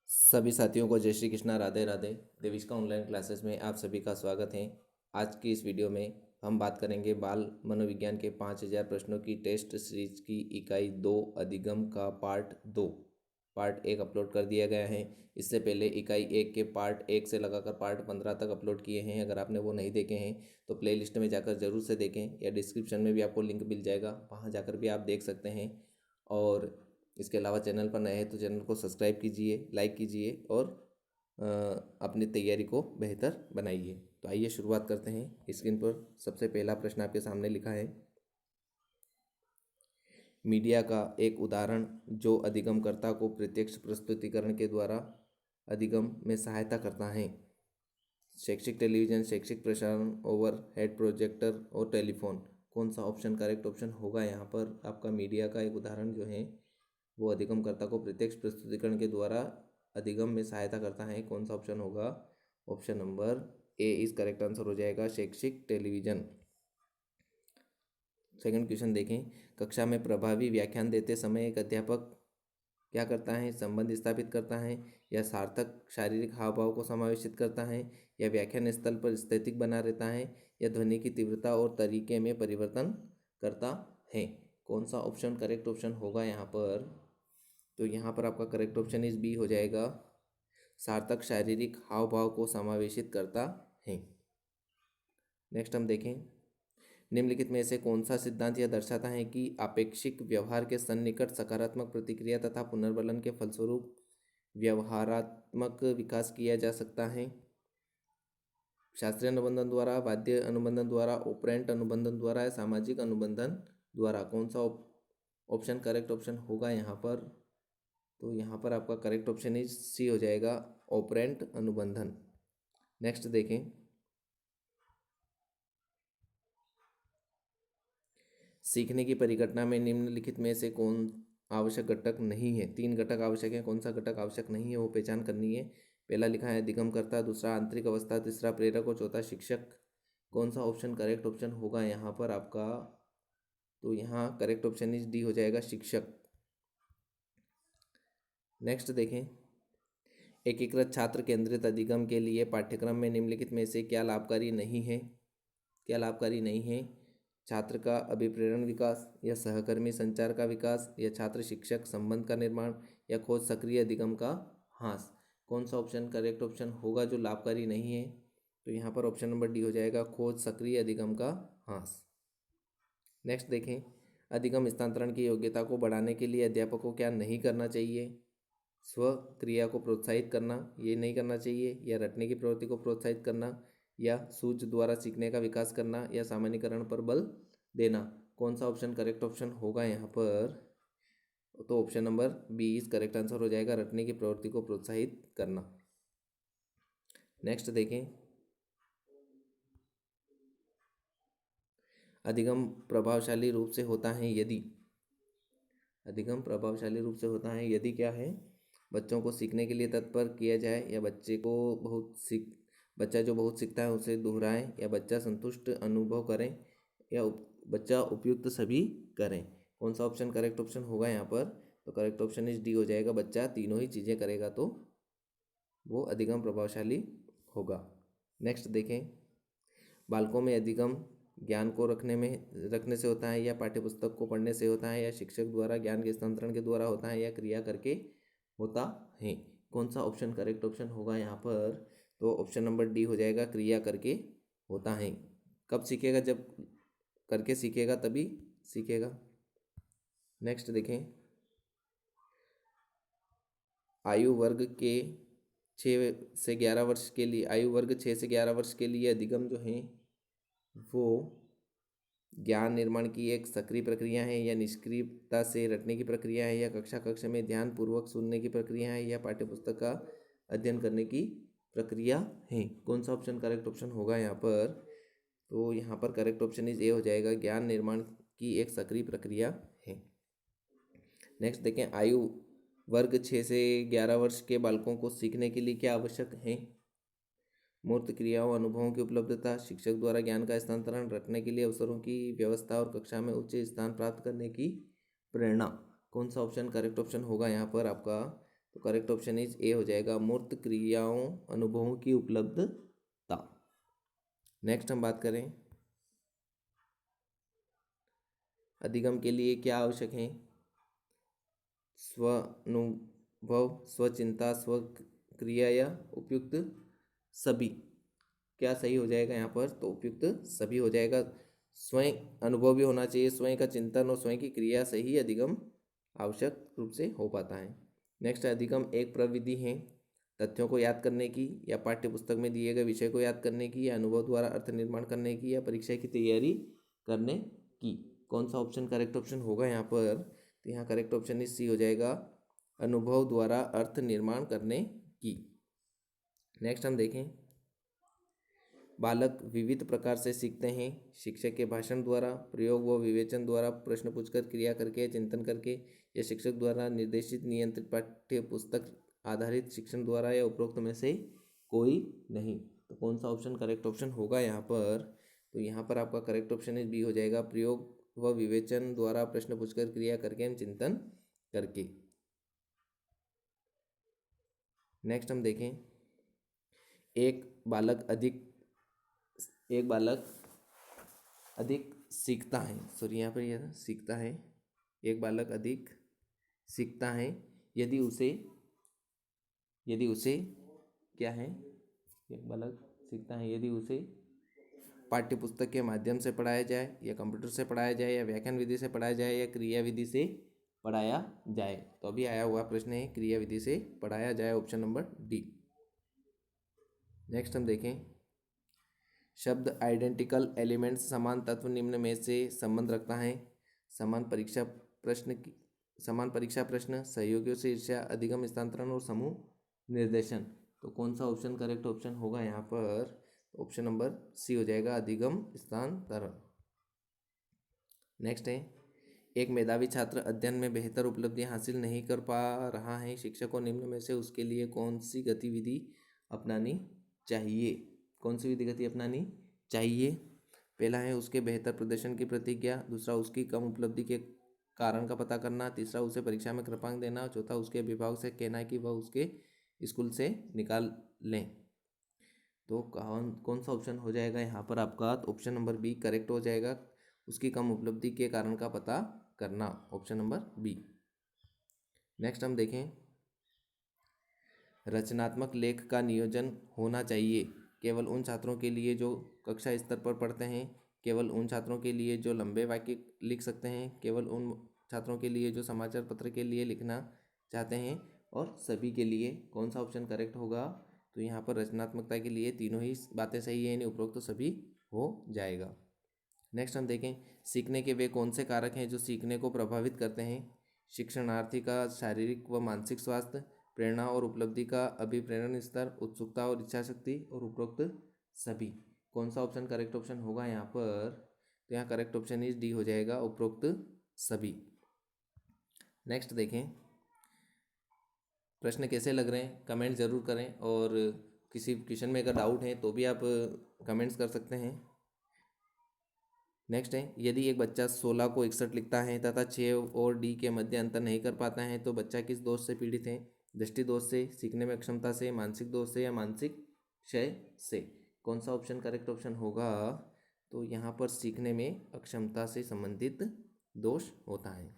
सभी साथियों को जय श्री कृष्णा, राधे राधे। देविष्का ऑनलाइन क्लासेस में आप सभी का स्वागत है। आज की इस वीडियो में हम बात करेंगे बाल मनोविज्ञान के 5000 प्रश्नों की टेस्ट सीरीज की इकाई 2 अधिगम का पार्ट 1 अपलोड कर दिया गया है। इससे पहले इकाई 1 के पार्ट 1 से लगाकर पार्ट 15 तक अपलोड किए हैं। अगर आपने वो नहीं देखे हैं तो प्लेलिस्ट में जाकर ज़रूर से देखें, या डिस्क्रिप्शन में भी आपको लिंक मिल जाएगा, वहाँ जाकर भी आप देख सकते हैं। और इसके अलावा चैनल पर नए हैं तो चैनल को सब्सक्राइब कीजिए, लाइक कीजिए और अपनी तैयारी को बेहतर बनाइए। तो आइए शुरुआत करते हैं। स्क्रीन पर सबसे पहला प्रश्न आपके सामने लिखा है, मीडिया का एक उदाहरण जो अधिगमकर्ता को प्रत्यक्ष प्रस्तुतिकरण के द्वारा अधिगम में सहायता करता है। शैक्षिक टेलीविज़न, शैक्षिक प्रसारण, ओवर हेड प्रोजेक्टर और टेलीफोन। कौन सा ऑप्शन करेक्ट ऑप्शन होगा यहाँ पर? आपका मीडिया का एक उदाहरण जो है वो अधिगमकर्ता को प्रत्यक्ष प्रस्तुतिकरण के द्वारा अधिगम में सहायता करता है। कौन सा ऑप्शन होगा? ऑप्शन नंबर ए इस करेक्ट आंसर हो जाएगा, शैक्षिक टेलीविज़न। सेकंड क्वेश्चन देखें, कक्षा में प्रभावी व्याख्यान देते समय एक अध्यापक क्या करता है? संबंध स्थापित करता है, या सार्थक शारीरिक हाव भाव को समावेशित करता है, या व्याख्यान स्थल पर स्थैतिक बना रहता है, या ध्वनि की तीव्रता और तरीके में परिवर्तन करता है। कौन सा ऑप्शन करेक्ट ऑप्शन होगा यहाँ पर? तो यहाँ पर आपका करेक्ट ऑप्शन इस बी हो जाएगा, सार्थक शारीरिक हाव भाव को समावेशित करता है। नेक्स्ट हम देखें, निम्नलिखित में से कौन सा सिद्धांत यह दर्शाता है कि आपेक्षिक व्यवहार के सन्निकट सकारात्मक प्रतिक्रिया तथा पुनर्बलन के फलस्वरूप व्यवहारात्मक विकास किया जा सकता है? शास्त्रीय अनुबंधन द्वारा, वाद्य अनुबंधन द्वारा, ऑपरेंट अनुबंधन द्वारा, या सामाजिक अनुबंधन द्वारा? कौन सा ऑप्शन करेक्ट ऑप्शन होगा यहाँ पर? तो यहाँ पर आपका करेक्ट ऑप्शन इज सी हो जाएगा, ऑपरेंट अनुबंधन। नेक्स्ट देखें, सीखने की परिघटना में निम्नलिखित में से कौन आवश्यक घटक नहीं है? 3 घटक आवश्यक है, कौन सा घटक आवश्यक नहीं है वो पहचान करनी है। पहला लिखा है अधिगमकर्ता, दूसरा आंतरिक अवस्था, तीसरा प्रेरक और चौथा शिक्षक। कौन सा ऑप्शन करेक्ट ऑप्शन होगा यहाँ पर आपका? तो यहाँ करेक्ट ऑप्शन इज डी हो जाएगा, शिक्षक। नेक्स्ट देखें, एकीकृत छात्र केंद्रित अधिगम के लिए पाठ्यक्रम में निम्नलिखित में से क्या लाभकारी नहीं है? क्या लाभकारी नहीं है? छात्र का अभिप्रेरण विकास, या सहकर्मी संचार का विकास, या छात्र शिक्षक संबंध का निर्माण, या खोज सक्रिय अधिगम का ह्रास? कौन सा ऑप्शन करेक्ट ऑप्शन होगा जो लाभकारी नहीं है? तो यहाँ पर ऑप्शन नंबर डी हो जाएगा, खोज सक्रिय अधिगम का ह्रास। नेक्स्ट देखें, अधिगम स्थानांतरण की योग्यता को बढ़ाने के लिए अध्यापक को क्या नहीं करना चाहिए? स्व क्रिया को प्रोत्साहित करना, ये नहीं करना चाहिए, या रटने की प्रवृत्ति को प्रोत्साहित करना, या सूझ द्वारा सीखने का विकास करना, या सामान्यीकरण पर बल देना? कौन सा ऑप्शन करेक्ट ऑप्शन होगा यहाँ पर? तो option number B is correct answer हो जाएगा, रटने की प्रवृत्ति को प्रोत्साहित करना। नेक्स्ट देखें, अधिगम प्रभावशाली रूप से होता है यदि? अधिगम प्रभावशाली रूप से होता है यदि क्या है? बच्चों को सीखने के लिए तत्पर किया जाए, या बच्चा जो बहुत सीखता है उसे दोहराएं, या बच्चा संतुष्ट अनुभव करें, या बच्चा उपयुक्त सभी करें? कौन सा ऑप्शन करेक्ट ऑप्शन होगा यहाँ पर? तो करेक्ट ऑप्शन इज डी हो जाएगा, बच्चा तीनों ही चीज़ें करेगा तो वो अधिगम प्रभावशाली होगा। नेक्स्ट देखें, बालकों में अधिगम ज्ञान को रखने से होता है, या पाठ्यपुस्तक को पढ़ने से होता है, या शिक्षक द्वारा ज्ञान के स्थानांतरण के द्वारा होता है, या क्रिया करके होता है? कौन सा ऑप्शन करेक्ट ऑप्शन होगा यहाँ पर? तो ऑप्शन नंबर डी हो जाएगा, क्रिया करके होता है। कब सीखेगा? जब करके सीखेगा तभी सीखेगा। नेक्स्ट देखें, आयु वर्ग 6 से 11 वर्ष के लिए अधिगम जो है वो ज्ञान निर्माण की एक सक्रिय प्रक्रिया है, या निष्क्रियता से रटने की प्रक्रिया है, या कक्षा में ध्यान पूर्वक सुनने की प्रक्रिया है, या पाठ्यपुस्तक का अध्ययन करने की प्रक्रिया है? कौन सा ऑप्शन करेक्ट ऑप्शन होगा यहाँ पर? तो यहाँ पर करेक्ट ऑप्शन इज ए हो जाएगा, ज्ञान निर्माण की एक सक्रिय प्रक्रिया है। नेक्स्ट देखें, आयु वर्ग 6 से 11 वर्ष के बालकों को सीखने के लिए क्या आवश्यक है? मूर्त क्रियाओं, अनुभवों की उपलब्धता, शिक्षक द्वारा ज्ञान का स्थानांतरण, रटने के लिए अवसरों की व्यवस्था, और कक्षा में उच्च स्थान प्राप्त करने की प्रेरणा? कौन सा ऑप्शन करेक्ट ऑप्शन होगा यहाँ पर आपका? तो करेक्ट ऑप्शन इज ए हो जाएगा, मूर्त क्रियाओं अनुभवों की उपलब्धता। नेक्स्ट हम बात करें अधिगम के लिए क्या आवश्यक है। स्व अनुभव, स्वचिंता, स्व क्रिया या उपयुक्त सभी। क्या सही हो जाएगा यहाँ पर, तो उपयुक्त सभी हो जाएगा। स्वयं अनुभव भी होना चाहिए, स्वयं का चिंतन और स्वयं की क्रिया से ही अधिगम आवश्यक रूप से हो पाता है। नेक्स्ट, अधिगम एक प्रविधि है तथ्यों को याद करने की, या पाठ्य पुस्तक में दिए गए विषय को याद करने की, या अनुभव द्वारा अर्थ निर्माण करने की, या परीक्षा की तैयारी करने की। कौन सा ऑप्शन करेक्ट ऑप्शन होगा यहाँ पर, तो यहाँ करेक्ट ऑप्शन इस सी हो जाएगा, अनुभव द्वारा अर्थ निर्माण करने की। नेक्स्ट हम देखें, बालक विविध प्रकार से सीखते हैं, शिक्षक के भाषण द्वारा, प्रयोग व विवेचन द्वारा, प्रश्न पूछकर, क्रिया करके, चिंतन करके, या शिक्षक द्वारा निर्देशित नियंत्रित पाठ्य पुस्तक आधारित शिक्षण द्वारा, या उपरोक्त में से कोई नहीं। तो कौन सा ऑप्शन करेक्ट ऑप्शन होगा यहाँ पर, तो यहाँ पर आपका करेक्ट ऑप्शन इज बी हो जाएगा, प्रयोग व विवेचन द्वारा, प्रश्न पूछकर, क्रिया करके एवं चिंतन करके। नेक्स्ट हम देखें, एक बालक अधिक सीखता है, सॉरी यहाँ पर यह सीखता है, एक बालक अधिक सीखता है यदि उसे क्या है, एक बालक सीखता है यदि उसे पाठ्य पुस्तक के माध्यम से पढ़ाया जाए, या कंप्यूटर से पढ़ाया जाए, या व्याख्यान विधि से पढ़ाया जाए, या क्रिया विधि से पढ़ाया जाए। तो अभी आया हुआ प्रश्न है क्रिया विधि से पढ़ाया जाए, ऑप्शन नंबर डी। नेक्स्ट हम देखें, शब्द आइडेंटिकल एलिमेंट्स समान तत्व निम्न में से संबंध रखता है। समान परीक्षा प्रश्न, सहयोगियों से ईर्ष्या, अधिगम स्थानांतरण और समूह निर्देशन। तो कौन सा ऑप्शन करेक्ट ऑप्शन होगा यहाँ पर, ऑप्शन नंबर सी हो जाएगा, अधिगम स्थानांतरण। नेक्स्ट है, एक मेधावी छात्र अध्ययन में बेहतर उपलब्धि हासिल नहीं कर पा रहा है, शिक्षक को निम्न में से उसके लिए कौन सी गतिविधि अपनानी चाहिए। कौन सी गति अपनानी चाहिए, पहला है उसके बेहतर प्रदर्शन की प्रतिज्ञा, दूसरा उसकी कम उपलब्धि के कारण का पता करना, तीसरा उसे परीक्षा में कृपांक देना, चौथा उसके अभिभावक से कहना है कि वह उसके स्कूल से निकाल लें। तो कौन सा ऑप्शन हो जाएगा यहाँ पर आपका, तो ऑप्शन नंबर बी करेक्ट हो जाएगा, उसकी कम उपलब्धि के कारण का पता करना, ऑप्शन नंबर बी। नेक्स्ट हम देखें, रचनात्मक लेख का नियोजन होना चाहिए केवल उन छात्रों के लिए जो कक्षा स्तर पर पढ़ते हैं, केवल उन छात्रों के लिए जो लंबे वाक्य लिख सकते हैं, केवल उन छात्रों के लिए जो समाचार पत्र के लिए लिखना चाहते हैं, और सभी के लिए। कौन सा ऑप्शन करेक्ट होगा, तो यहाँ पर रचनात्मकता के लिए तीनों ही बातें सही है, यानी उपरोक्त तो सभी हो जाएगा। नेक्स्ट हम देखें, सीखने के वे कौन से कारक हैं जो सीखने को प्रभावित करते हैं। शिक्षणार्थी का शारीरिक व मानसिक स्वास्थ्य, प्रेरणा और उपलब्धि का अभिप्रेरण स्तर, उत्सुकता और इच्छा शक्ति, और उपरोक्त सभी। कौन सा ऑप्शन करेक्ट ऑप्शन होगा यहाँ पर, तो यहाँ करेक्ट ऑप्शन इज डी हो जाएगा, उपरोक्त सभी। नेक्स्ट देखें, प्रश्न कैसे लग रहे हैं कमेंट ज़रूर करें, और किसी क्वेश्चन में अगर डाउट है तो भी आप कमेंट्स कर सकते हैं। नेक्स्ट है, यदि एक बच्चा 16 को 61 लिखता है तथा 6 और डी के मध्य अंतर नहीं कर पाता है, तो बच्चा किस दोष से पीड़ित है। दृष्टि दोष से, सीखने में अक्षमता से, मानसिक दोष से, या मानसिक क्षय से। कौन सा ऑप्शन करेक्ट ऑप्शन होगा, तो यहाँ पर सीखने में अक्षमता से संबंधित दोष होता है।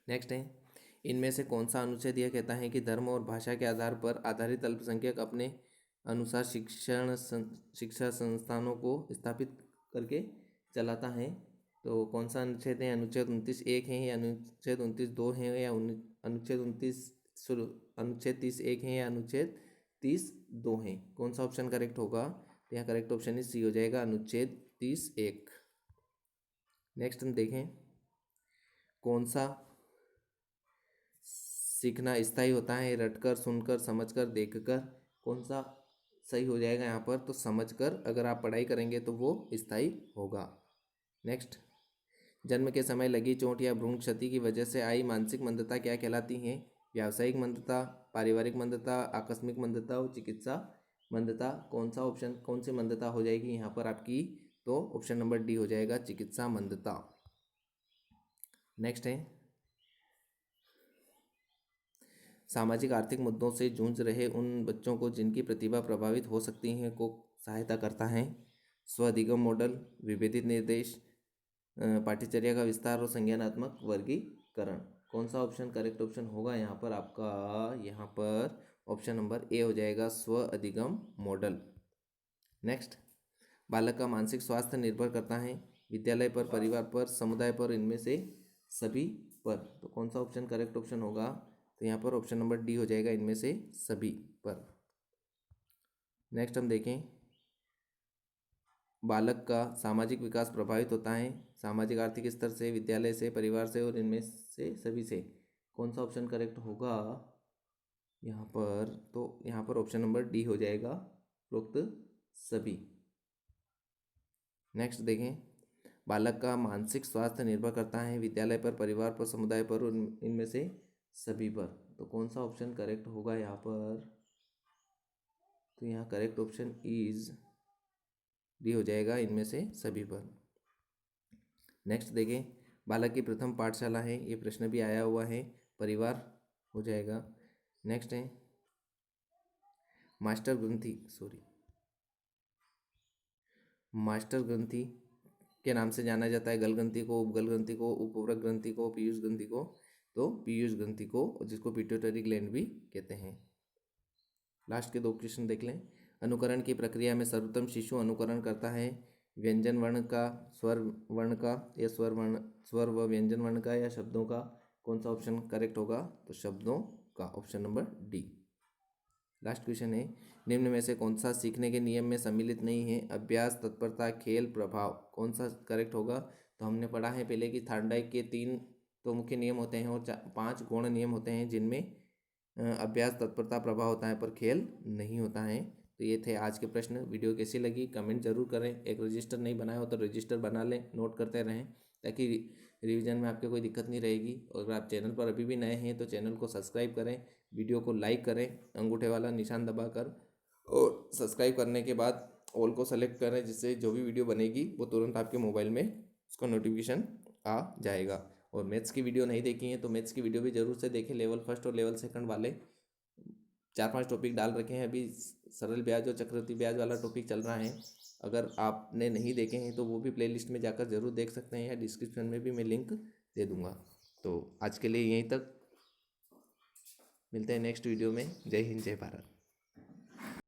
नेक्स्ट है, इनमें से कौन सा अनुच्छेद यह कहता है कि धर्म और भाषा के आधार पर आधारित अल्पसंख्यक अपने अनुसार शिक्षा संस्थानों को स्थापित करके चलाता है। तो कौन सा अनुच्छेद है, अनुच्छेद 29(1) है, या अनुच्छेद 29(2) है, या अनुच्छेद 30(1) है, या अनुच्छेद 30(2) है। कौन सा ऑप्शन करेक्ट होगा, तो यहाँ करेक्ट ऑप्शन इस सी हो जाएगा, अनुच्छेद 30(1). नेक्स्ट हम देखें, कौन सा सीखना स्थायी होता है, रटकर, सुनकर, समझकर, देखकर। कौन सा सही हो जाएगा यहाँ पर, तो समझकर अगर आप पढ़ाई करेंगे तो वो स्थायी होगा। नेक्स्ट, जन्म के समय लगी चोट या भ्रूण क्षति की वजह से आई मानसिक मंदता क्या कहलाती है। व्यावसायिक मंदता, पारिवारिक मंदता, आकस्मिक मंदता और चिकित्सा मंदता। कौन सा ऑप्शन, कौन सी मंदता हो जाएगी यहाँ पर आपकी, तो ऑप्शन नंबर डी हो जाएगा, चिकित्सा मंदता। नेक्स्ट है, सामाजिक आर्थिक मुद्दों से जूझ रहे उन बच्चों को जिनकी प्रतिभा प्रभावित हो सकती है को सहायता करता है। स्वअधिगम मॉडल, विभेदित निर्देश, पाठ्यचर्या का विस्तार और संज्ञानात्मक वर्गीकरण। कौन सा ऑप्शन करेक्ट ऑप्शन होगा यहाँ पर आपका? यहाँ पर ऑप्शन नंबर ए हो जाएगा, स्व अधिगम मॉडल। नेक्स्ट, बालक का मानसिक स्वास्थ्य निर्भर करता है विद्यालय पर, परिवार पर, समुदाय पर, इनमें से सभी पर। तो कौन सा ऑप्शन करेक्ट ऑप्शन होगा? तो यहाँ पर ऑप्शन नंबर डी हो जाएगा, इनमें से सभी पर। नेक्स्ट हम देखें, बालक का सामाजिक विकास प्रभावित होता है सामाजिक आर्थिक स्तर से, विद्यालय से, परिवार से और इनमें से सभी से। कौन सा ऑप्शन करेक्ट होगा यहाँ पर? तो यहाँ पर ऑप्शन नंबर डी हो जाएगा, उपरोक्त सभी। नेक्स्ट देखें, बालक का मानसिक स्वास्थ्य निर्भर करता है विद्यालय पर, परिवार पर, समुदाय पर और इनमें से सभी पर। तो कौन सा ऑप्शन करेक्ट होगा यहाँ पर? तो यहाँ करेक्ट ऑप्शन इज डी हो जाएगा, इनमें से सभी पर। नेक्स्ट देखें, बालक की प्रथम पाठशाला है, ये प्रश्न भी आया हुआ है, परिवार हो जाएगा। नेक्स्ट है मास्टर ग्रंथि के नाम से जाना जाता है गल ग्रंथि को, उपगल ग्रंथि को, उपवरक ग्रंथि को, पीयूष ग्रंथि को। तो पीयूष ग्रंथि को, जिसको पिट्यूटरी ग्लैंड भी कहते हैं। लास्ट के 2 क्वेश्चन देख लें। अनुकरण की प्रक्रिया में सर्वोत्तम शिशु अनुकरण करता है व्यंजन वर्ण का, स्वर वर्ण का, या स्वर व व्यंजन वर्ण का, या शब्दों का। कौन सा ऑप्शन करेक्ट होगा? तो शब्दों का, option number D. Last question है, निम्न में से कौन सा सीखने के नियम में सम्मिलित नहीं है? अभ्यास, तत्परता, खेल, प्रभाव। कौन सा करेक्ट होगा? तो हमने पढ़ा है पहले कि थार्नडाइक के 3 तो मुख्य नियम होते हैं और 5 गौण नियम होते हैं, जिनमें अभ्यास, तत्परता, प्रभाव होता है पर खेल नहीं होता है। तो ये थे आज के प्रश्न। वीडियो कैसी लगी कमेंट जरूर करें। एक रजिस्टर नहीं बनाया हो तो रजिस्टर बना लें, नोट करते रहें, ताकि रिवीजन में आपके कोई दिक्कत नहीं रहेगी। और अगर आप चैनल पर अभी भी नए हैं तो चैनल को सब्सक्राइब करें, वीडियो को लाइक करें अंगूठे वाला निशान दबाकर, और सब्सक्राइब करने के बाद ऑल को सेलेक्ट करें, जिससे जो भी वीडियो बनेगी वो तुरंत आपके मोबाइल में उसका नोटिफिकेशन आ जाएगा। और मैथ्स की वीडियो नहीं देखी है तो मैथ्स की वीडियो भी ज़रूर से देखें। लेवल 1 और लेवल 2 वाले 4-5 टॉपिक डाल रखे हैं। अभी सरल ब्याज और चक्रवृद्धि ब्याज वाला टॉपिक चल रहा है। अगर आपने नहीं देखे हैं तो वो भी प्लेलिस्ट में जाकर ज़रूर देख सकते हैं, या डिस्क्रिप्शन में भी मैं लिंक दे दूँगा। तो आज के लिए यहीं तक, मिलते हैं नेक्स्ट वीडियो में। जय हिंद, जय भारत।